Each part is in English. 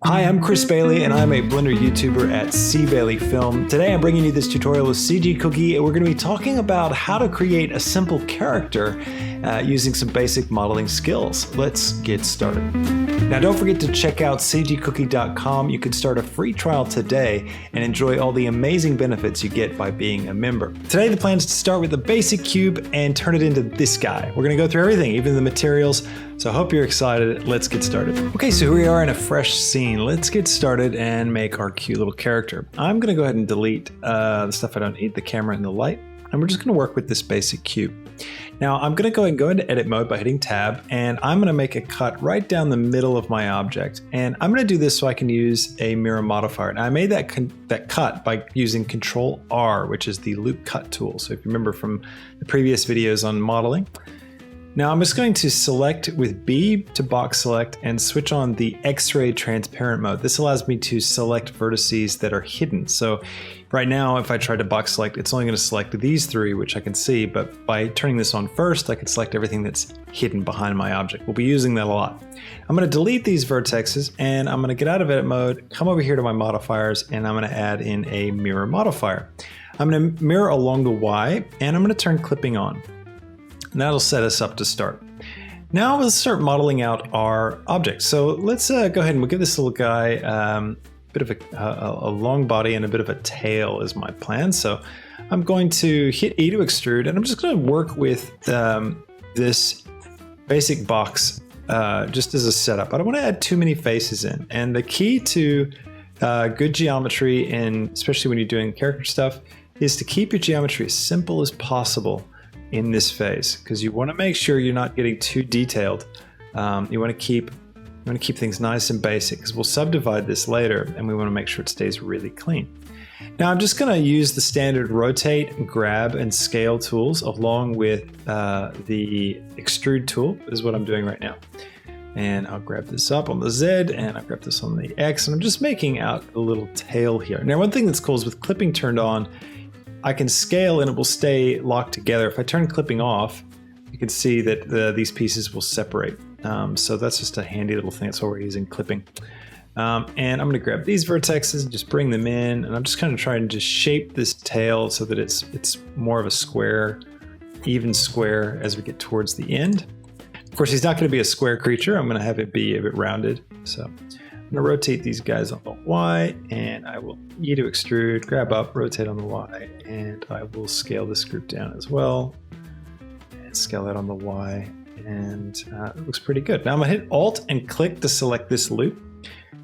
Hi, I'm Chris Bailey, and I'm a Blender YouTuber at C Bailey Film. Today I'm bringing you this tutorial with CG Cookie, and we're going to be talking about how to create a simple character using some basic modeling skills. Let's get started. Now don't forget to check out cgcookie.com. You can start a free trial today and enjoy all the amazing benefits you get by being a member. Today the plan is to start with the basic cube and turn it into this guy. We're going to go through everything, even the materials, so I hope you're excited. Let's get started. Okay, so here we are in a fresh scene. Let's get started and make our cute little character. I'm going to go ahead and delete the stuff I don't need, the camera and the light, and we're just going to work with this basic cube. Now I'm going to go into edit mode by hitting tab, and I'm going to make a cut right down the middle of my object. And I'm going to do this so I can use a mirror modifier. Now I made that cut by using Control R, which is the loop cut tool. So if you remember from the previous videos on modeling. Now I'm just going to select with B to box select and switch on the X-ray transparent mode. This allows me to select vertices that are hidden. So right now, if I try to box select, it's only going to select these three, which I can see, but by turning this on first, I can select everything that's hidden behind my object. We'll be using that a lot. I'm going to delete these vertexes, and I'm going to get out of edit mode, come over here to my modifiers, and I'm going to add in a mirror modifier. I'm going to mirror along the Y, and I'm going to turn clipping on. And that'll set us up to start. Now let's start modeling out our object. So let's go ahead and we'll give this little guy a bit of a long body and a bit of a tail is my plan. So I'm going to hit E to extrude, and I'm just going to work with this basic box just as a setup. I don't want to add too many faces in. And the key to good geometry, and especially when you're doing character stuff, is to keep your geometry as simple as possible in this phase, because you want to make sure you're not getting too detailed. You want to keep things nice and basic, because we'll subdivide this later and we want to make sure it stays really clean. Now I'm just going to use the standard rotate, grab, and scale tools along with the extrude tool is what I'm doing right now. And I'll grab this up on the Z, and I'll grab this on the X, and I'm just making out a little tail here. Now one thing that's cool is with clipping turned on, I can scale and it will stay locked together. If I turn clipping off, you can see that these pieces will separate. So that's just a handy little thing. That's why we're using clipping. And I'm going to grab these vertexes and just bring them in. And I'm just kind of trying to shape this tail so that it's more of a square, even square as we get towards the end. Of course, he's not going to be a square creature. I'm going to have it be a bit rounded. So I'm going to rotate these guys on the Y, and I will E to extrude, grab up, rotate on the Y, and I will scale this group down as well, and scale that on the Y, and it looks pretty good. Now I'm going to hit Alt and click to select this loop,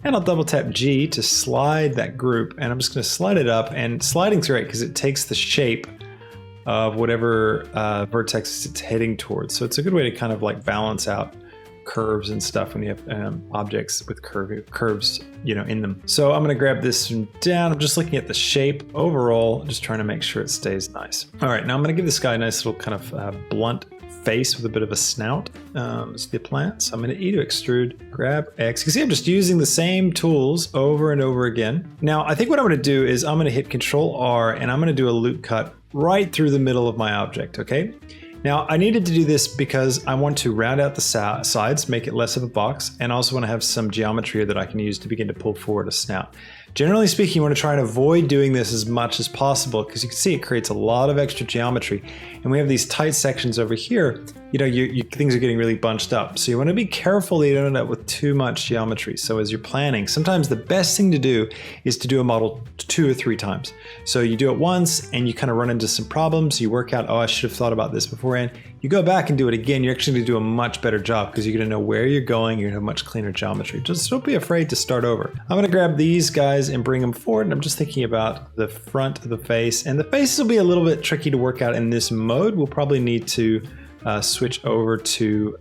and I'll double tap G to slide that group, and I'm just going to slide it up, and sliding's great because it takes the shape of whatever vertex it's heading towards. So it's a good way to kind of like balance out curves and stuff when you have objects with curves, in them. So I'm going to grab this down. I'm just looking at the shape overall, just trying to make sure it stays nice. All right, now I'm going to give this guy a nice little kind of blunt face with a bit of a snout. It's the plant. So I'm going to E to extrude, grab X. You can see I'm just using the same tools over and over again. Now I think what I'm going to do is I'm going to hit Control R, and I'm going to do a loop cut right through the middle of my object, okay? Now, I needed to do this because I want to round out the sides, make it less of a box, and also want to have some geometry that I can use to begin to pull forward a snout. Generally speaking, you want to try and avoid doing this as much as possible, because you can see it creates a lot of extra geometry. And we have these tight sections over here, things are getting really bunched up. So you want to be careful that you don't end up with too much geometry. So as you're planning, sometimes the best thing to do is to do a model 2 or 3 times. So you do it once and you kind of run into some problems. You work out, oh, I should have thought about this beforehand. You go back and do it again, you're actually going to do a much better job because you're going to know where you're going. You're going to have much cleaner geometry. Just don't be afraid to start over. I'm going to grab these guys and bring them forward. And I'm just thinking about the front of the face. And the faces will be a little bit tricky to work out in this mode. We'll probably need to switch over to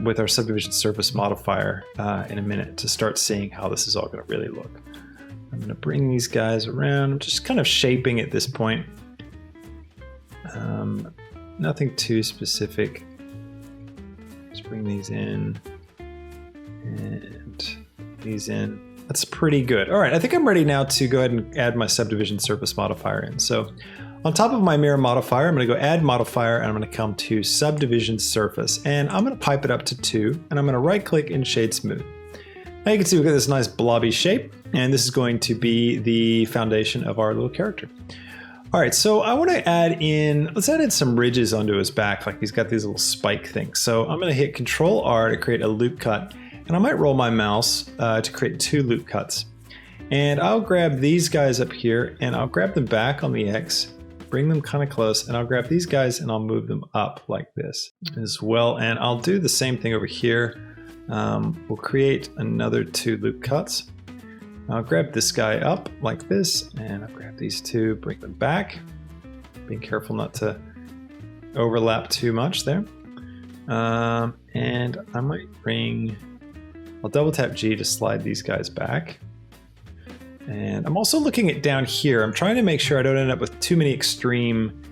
with our subdivision surface modifier in a minute to start seeing how this is all going to really look. I'm going to bring these guys around. I'm just kind of shaping at this point. Nothing too specific. Just bring these in and these in. That's pretty good. All right, I think I'm ready now to go ahead and add my subdivision surface modifier in. So on top of my mirror modifier, I'm going to go add modifier, and I'm going to come to subdivision surface, and I'm going to pipe it up to 2, and I'm going to right click and shade smooth. Now you can see we've got this nice blobby shape, and this is going to be the foundation of our little character. All right, so I want to let's add in some ridges onto his back, like he's got these little spike things. So I'm going to hit Control R to create a loop cut, and I might roll my mouse to create 2 loop cuts. And I'll grab these guys up here, and I'll grab them back on the X, bring them kind of close, and I'll grab these guys and I'll move them up like this as well. And I'll do the same thing over here. We'll create another 2 loop cuts. I'll grab this guy up like this, and I'll grab these 2, bring them back. Being careful not to overlap too much there. And I might I'll double tap G to slide these guys back. And I'm also looking at down here. I'm trying to make sure I don't end up with too many extreme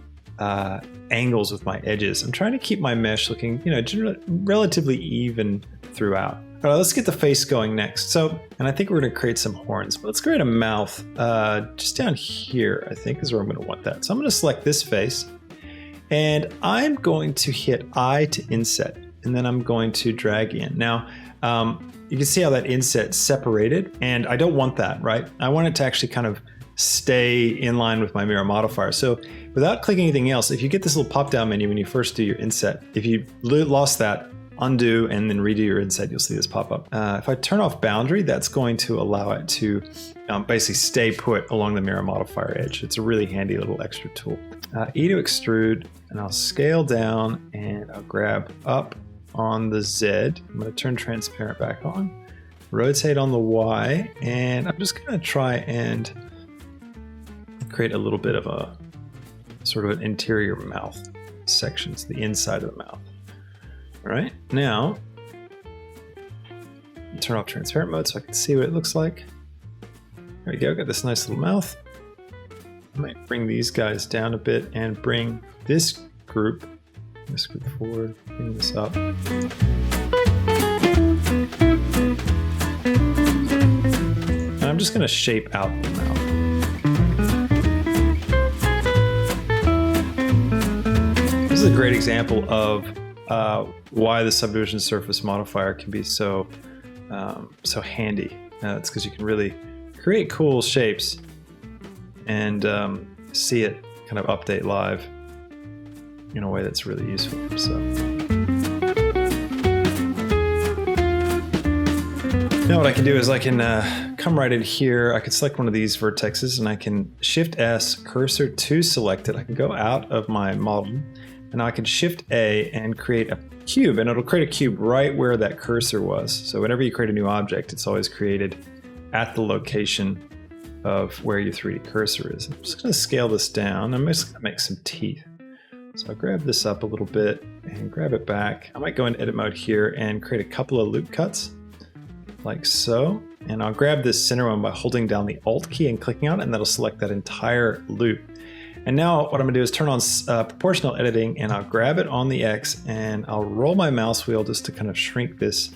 angles with my edges. I'm trying to keep my mesh looking, generally relatively even throughout. All right, let's get the face going next. So, and I think we're going to create some horns, but let's create a mouth just down here, I think is where I'm going to want that. So I'm going to select this face, and I'm going to hit I to inset, and then I'm going to drag in. Now, you can see how that inset separated, and I don't want that, right? I want it to actually kind of stay in line with my mirror modifier. So without clicking anything else, if you get this little pop-down menu when you first do your inset, if you lost that, undo and then redo your inset, you'll see this pop up. If I turn off boundary, that's going to allow it to basically stay put along the mirror modifier edge. It's a really handy little extra tool. E to extrude, and I'll scale down and I'll grab up on the Z. I'm going to turn transparent back on, rotate on the Y, and I'm just going to try and create a little bit of a sort of an interior mouth sections, the inside of the mouth. All right, now turn off transparent mode so I can see what it looks like. There we go, got this nice little mouth. I might bring these guys down a bit and bring this group forward, bring this up. And I'm just going to shape out the mouth. This is a great example of why the subdivision surface modifier can be so handy. It's because you can really create cool shapes and see it kind of update live in a way that's really useful. So now what I can do is I can come right in here. I can select one of these vertexes and I can Shift S, cursor to selected. I can go out of my model. And I can Shift A and create a cube, and it'll create a cube right where that cursor was. So whenever you create a new object, it's always created at the location of where your 3D cursor is. I'm just going to scale this down. I'm just going to make some teeth. So I'll grab this up a little bit and grab it back. I might go in edit mode here and create a couple of loop cuts like so. And I'll grab this center one by holding down the Alt key and clicking on it, and that'll select that entire loop. And now what I'm going to do is turn on proportional editing, and I'll grab it on the X and I'll roll my mouse wheel just to kind of shrink this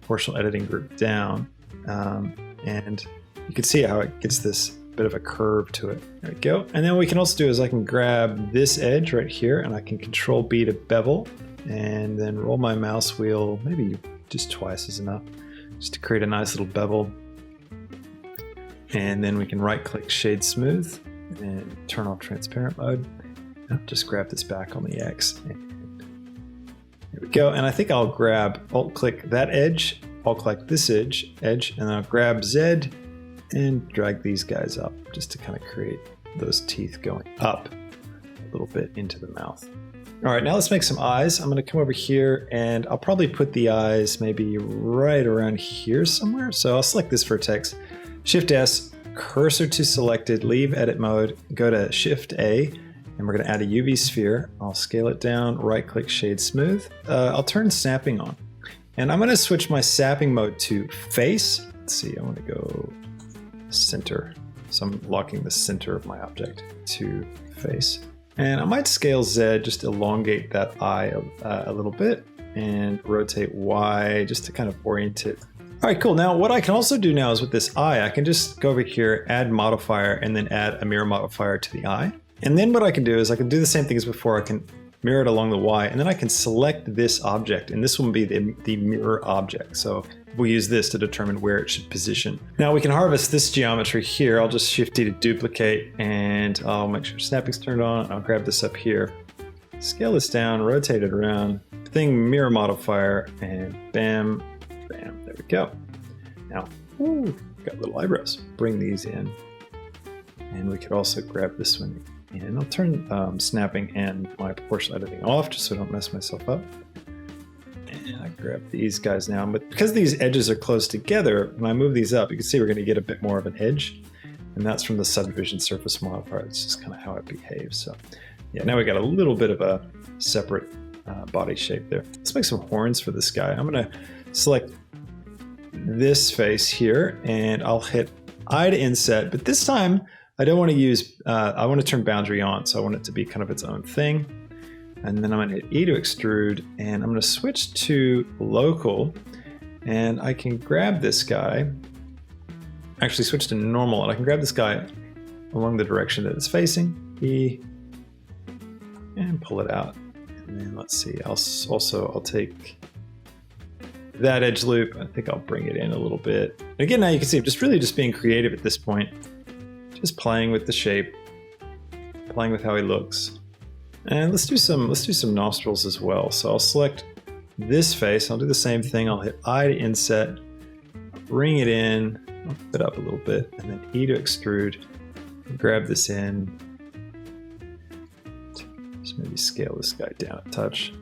proportional editing group down. And you can see how it gets this bit of a curve to it. There we go. And then what we can also do is I can grab this edge right here and I can Control B to bevel and then roll my mouse wheel, maybe just twice is enough, just to create a nice little bevel. And then we can right click Shade Smooth and turn off transparent mode. I'll just grab this back on the X. And there we go. And I think I'll grab, alt click that edge, alt click this edge, and I'll grab Z and drag these guys up just to kind of create those teeth going up a little bit into the mouth. All right, now let's make some eyes. I'm going to come over here and I'll probably put the eyes maybe right around here somewhere. So I'll select this vertex, Shift S, cursor to selected, leave edit mode, go to Shift A, and we're going to add a UV sphere. I'll scale it down, right click Shade Smooth. I'll turn sapping on. And I'm going to switch my sapping mode to face. Let's see, I want to go center. So I'm locking the center of my object to face. And I might scale Z, just elongate that eye a little bit, and rotate Y just to kind of orient it. All right, cool. Now what I can also do now is with this eye, I can just go over here, add modifier, and then add a mirror modifier to the eye. And then what I can do is I can do the same thing as before. I can mirror it along the Y, and then I can select this object, and this will be the mirror object. So we'll use this to determine where it should position. Now we can harvest this geometry here. I'll just Shift D to duplicate, and I'll make sure snapping's turned on. I'll grab this up here, scale this down, rotate it around, thing mirror modifier, and bam, bam, there we go. Now, ooh, got little eyebrows. Bring these in. And we could also grab this one in. I'll turn snapping and my proportional editing off just so I don't mess myself up. And I grab these guys now. But because these edges are close together, when I move these up, you can see we're going to get a bit more of an edge. And that's from the subdivision surface modifier. It's just kind of how it behaves. So yeah, now we got a little bit of a separate body shape there. Let's make some horns for this guy. I'm going to select this face here, and I'll hit I to inset, but this time I don't want to use, I want to turn boundary on, so I want it to be kind of its own thing. And then I'm going to hit E to extrude, and I'm going to switch to local, and I can grab this guy, actually switch to normal, and I can grab this guy along the direction that it's facing, E, and pull it out. And then let's see, I'll take that edge loop. I think I'll bring it in a little bit. And again, now you can see I'm just being creative at this point. Just playing with the shape, playing with how he looks. And let's do some nostrils as well. So I'll select this face. I'll do the same thing. I'll hit I to inset, bring it in, I'll flip it up a little bit, and then E to extrude. Grab this in. Just maybe scale this guy down a touch.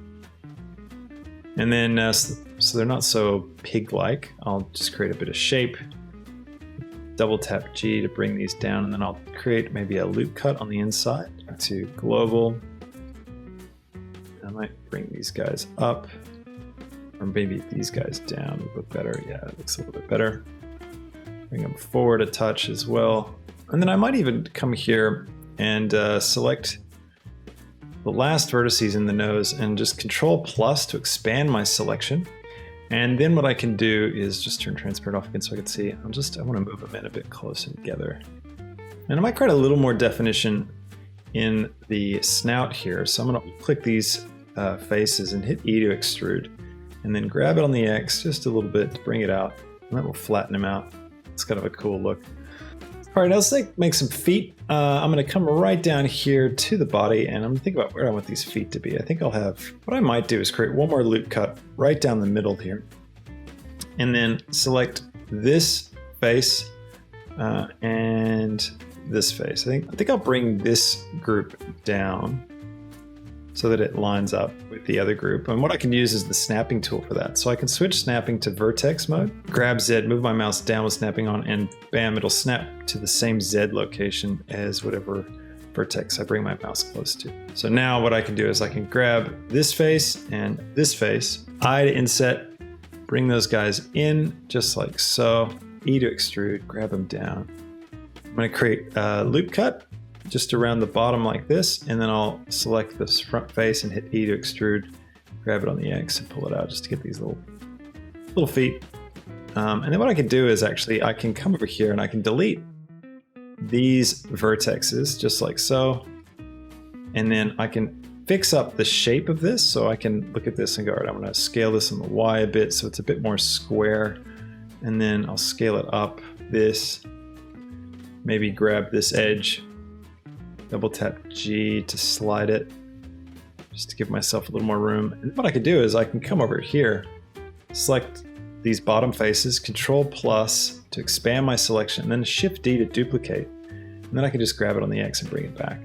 And then, so they're not so pig-like, I'll just create a bit of shape. Double tap G to bring these down, and then I'll create maybe a loop cut on the inside to global. I might bring these guys up, or maybe these guys down would look better. Yeah, it looks a little bit better. Bring them forward a touch as well. And then I might even come here and select the last vertices in the nose and just Control plus to expand my selection. And then what I can do is just turn transparent off again so I can see. I want to move them in a bit closer together. And I might create a little more definition in the snout here. So I'm going to click these faces and hit E to extrude, and then grab it on the X just a little bit to bring it out. And that will flatten him out. It's kind of a cool look. All right, now let's make some feet. I'm going to come right down here to the body, and I'm going to think about where I want these feet to be. I think I'll have, what I might do is create one more loop cut right down the middle here, and then select this face and this face. I think I'll bring this group down so that it lines up with the other group. And what I can use is the snapping tool for that. So I can switch snapping to vertex mode, grab Z, move my mouse down with snapping on, and bam, it'll snap to the same Z location as whatever vertex I bring my mouse close to. So now what I can do is I can grab this face and this face, I to inset, bring those guys in just like so, E to extrude, grab them down. I'm gonna create a loop cut just around the bottom like this, and then I'll select this front face and hit E to extrude, grab it on the X and pull it out just to get these little feet. And then what I can do is actually I can come over here and I can delete these vertexes just like so, and then I can fix up the shape of this. So I can look at this and go, all right, I'm going to scale this on the Y a bit so it's a bit more square, and then I'll scale it up this, maybe grab this edge, double tap G to slide it, just to give myself a little more room. And what I can do is I can come over here, select these bottom faces, Control plus to expand my selection, and then Shift D to duplicate. And then I can just grab it on the X and bring it back.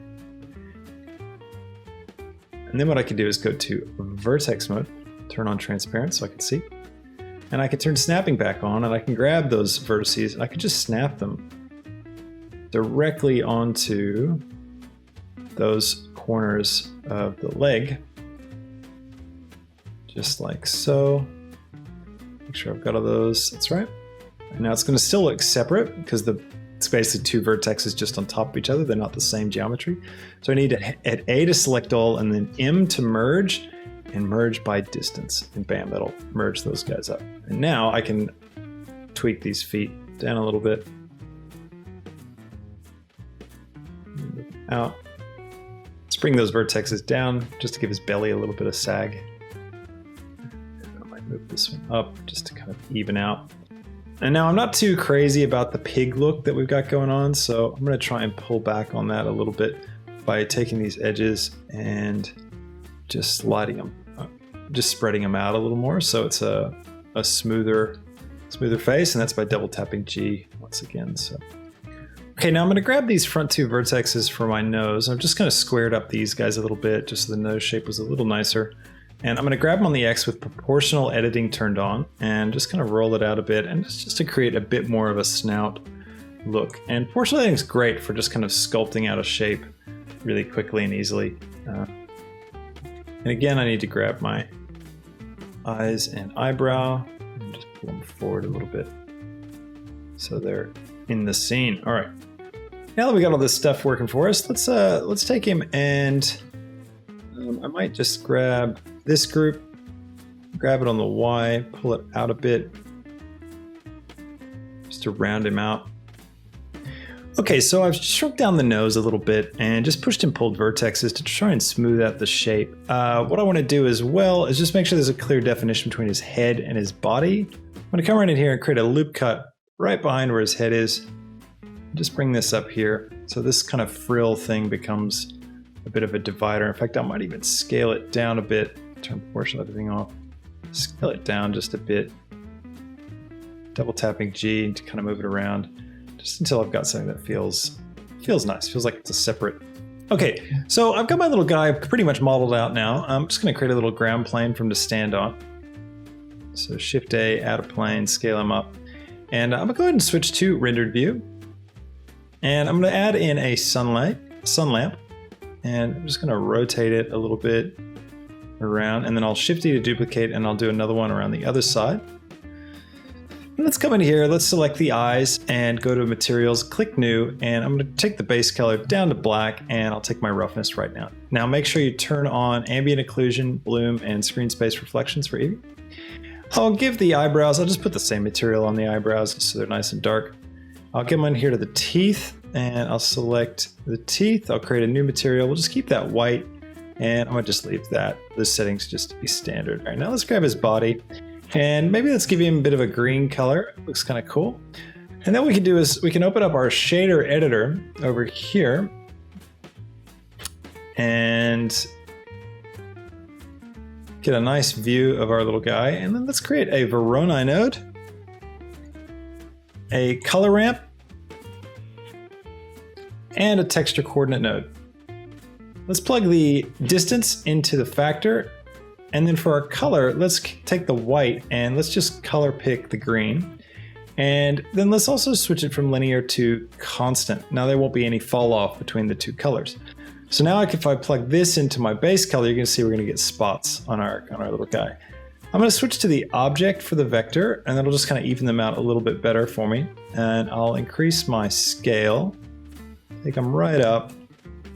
And then what I can do is go to vertex mode, turn on transparent so I can see. And I can turn snapping back on, and I can grab those vertices and I can just snap them directly onto those corners of the leg, just like so. Make sure I've got all those, that's right. And now it's going to still look separate because it's basically two vertexes just on top of each other. They're not the same geometry. So I need to hit A to select all, and then M to merge, and merge by distance. And bam, that'll merge those guys up. And now I can tweak these feet down a little bit. Out. Let's bring those vertexes down just to give his belly a little bit of sag. I might move this one up just to kind of even out. And now I'm not too crazy about the pig look that we've got going on, so I'm going to try and pull back on that a little bit by taking these edges and just sliding them, just spreading them out a little more so it's a smoother face, and that's by double tapping G once again. So okay, now I'm going to grab these front two vertexes for my nose. I'm just going to square up these guys a little bit just so the nose shape was a little nicer. And I'm going to grab them on the X with proportional editing turned on and just kind of roll it out a bit, and just to create a bit more of a snout look. And proportional editing is great for just kind of sculpting out a shape really quickly and easily. And again, I need to grab my eyes and eyebrow and just pull them forward a little bit so they're in the scene. All right. Now that we got all this stuff working for us, let's take him and I might just grab this group, grab it on the Y, pull it out a bit, just to round him out. Okay, so I've shrunk down the nose a little bit and just pushed and pulled vertexes to try and smooth out the shape. What I want to do as well is just make sure there's a clear definition between his head and his body. I'm going to come right in here and create a loop cut right behind where his head is. Just bring this up here. So this kind of frill thing becomes a bit of a divider. In fact, I might even scale it down a bit, turn proportional editing off, scale it down just a bit, double tapping G to kind of move it around, just until I've got something that feels nice, feels like it's a separate. Okay, so I've got my little guy pretty much modeled out now. I'm just going to create a little ground plane for him to stand on. So Shift A, add a plane, scale him up, and I'm going to go ahead and switch to rendered view, and I'm going to add in a sun lamp. And I'm just going to rotate it a little bit around, and then I'll Shift E to duplicate, and I'll do another one around the other side. And let's come in here, let's select the eyes and go to materials, click new, and I'm going to take the base color down to black, and I'll take my roughness right now. Now make sure you turn on ambient occlusion, bloom, and screen space reflections for Eevee. I'll give the eyebrows, I'll just put the same material on the eyebrows so they're nice and dark. I'll get them in here to the teeth, and I'll select the teeth. I'll create a new material. We'll just keep that white, and I'm gonna just leave those settings just to be standard. All right, now let's grab his body, and maybe let's give him a bit of a green color. It looks kind of cool. And then what we can do is we can open up our shader editor over here, and get a nice view of our little guy. And then let's create a Voronoi node, a color ramp, and a texture coordinate node. Let's plug the distance into the factor, and then for our color, let's take the white and let's just color pick the green. And then let's also switch it from linear to constant. Now there won't be any fall off between the two colors. So now if I plug this into my base color, you're gonna see we're gonna get spots on our little guy. I'm going to switch to the object for the vector, and that'll just kind of even them out a little bit better for me. And I'll increase my scale, take them right up,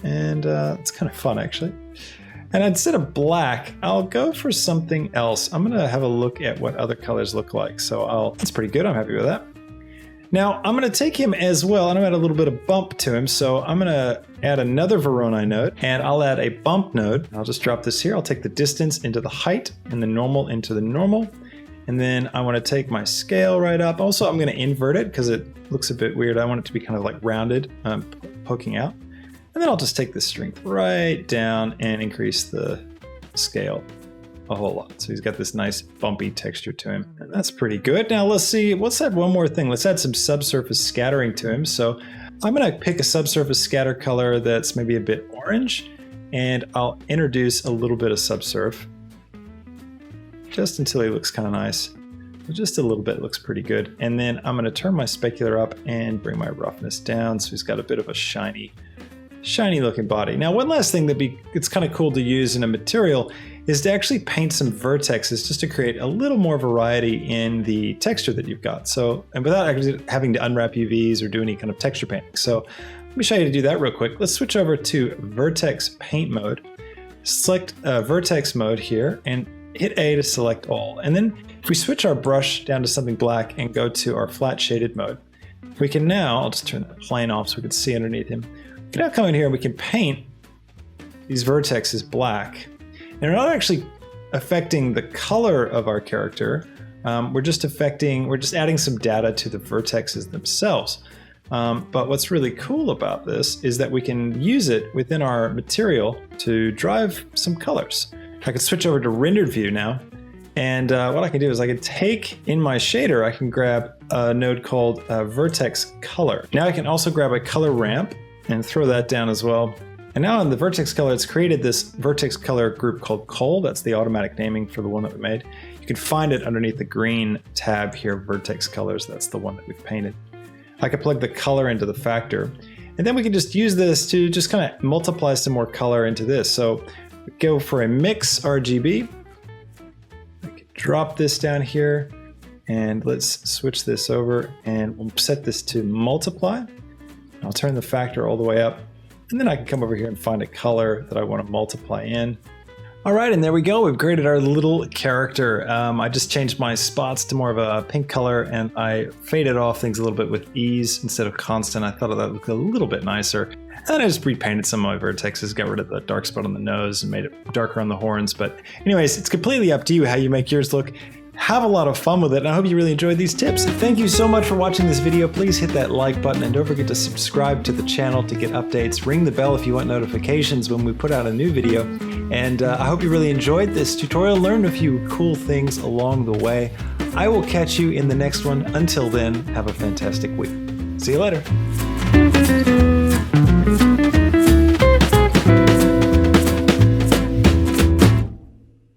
and it's kind of fun actually. And instead of black, I'll go for something else. I'm going to have a look at what other colors look like. So that's pretty good. I'm happy with that. Now I'm going to take him as well, and I'm going to add a little bit of bump to him. So I'm going to add another Voronoi node, and I'll add a bump node. I'll just drop this here. I'll take the distance into the height and the normal into the normal. And then I want to take my scale right up. Also, I'm going to invert it because it looks a bit weird. I want it to be kind of like rounded, poking out. And then I'll just take the strength right down and increase the scale a whole lot. So he's got this nice bumpy texture to him, and that's pretty good. Now let's see, let's add one more thing. Let's add some subsurface scattering to him. So I'm going to pick a subsurface scatter color that's maybe a bit orange, and I'll introduce a little bit of subsurf just until he looks kind of nice. Just a little bit looks pretty good. And then I'm going to turn my specular up and bring my roughness down so he's got a bit of a shiny looking body. Now one last thing it's kind of cool to use in a material is to actually paint some vertexes just to create a little more variety in the texture that you've got. So, and without actually having to unwrap UVs or do any kind of texture painting. So let me show you how to do that real quick. Let's switch over to Vertex Paint mode. Select Vertex mode here and hit A to select all. And then if we switch our brush down to something black and go to our flat shaded mode, we can now, I'll just turn that plane off so we can see underneath him. We can now come in here and we can paint these vertexes black. And we're not actually affecting the color of our character. We're just adding some data to the vertexes themselves. But what's really cool about this is that we can use it within our material to drive some colors. I can switch over to rendered view now. And what I can do is I can take in my shader, I can grab a node called Vertex Color. Now I can also grab a color ramp and throw that down as well. And now in the Vertex Color, it's created this Vertex Color group called Col. That's the automatic naming for the one that we made. You can find it underneath the green tab here, Vertex Colors. That's the one that we've painted. I can plug the color into the factor. And then we can just use this to just kind of multiply some more color into this. So we go for a mix RGB. Drop this down here and let's switch this over and we'll set this to multiply. I'll turn the factor all the way up and then I can come over here and find a color that I want to multiply in. All right, and there we go. We've created our little character. I just changed my spots to more of a pink color and I faded off things a little bit with ease instead of constant. I thought that looked a little bit nicer. And then I just repainted some of my vertexes, got rid of the dark spot on the nose and made it darker on the horns. But anyways, it's completely up to you how you make yours look. Have a lot of fun with it, and I hope you really enjoyed these tips. Thank you so much for watching this video. Please hit that like button and don't forget to subscribe to the channel to get updates. Ring the bell if you want notifications when we put out a new video. And I hope you really enjoyed this tutorial, learned a few cool things along the way. I will catch you in the next one. Until then, have a fantastic week. See you later.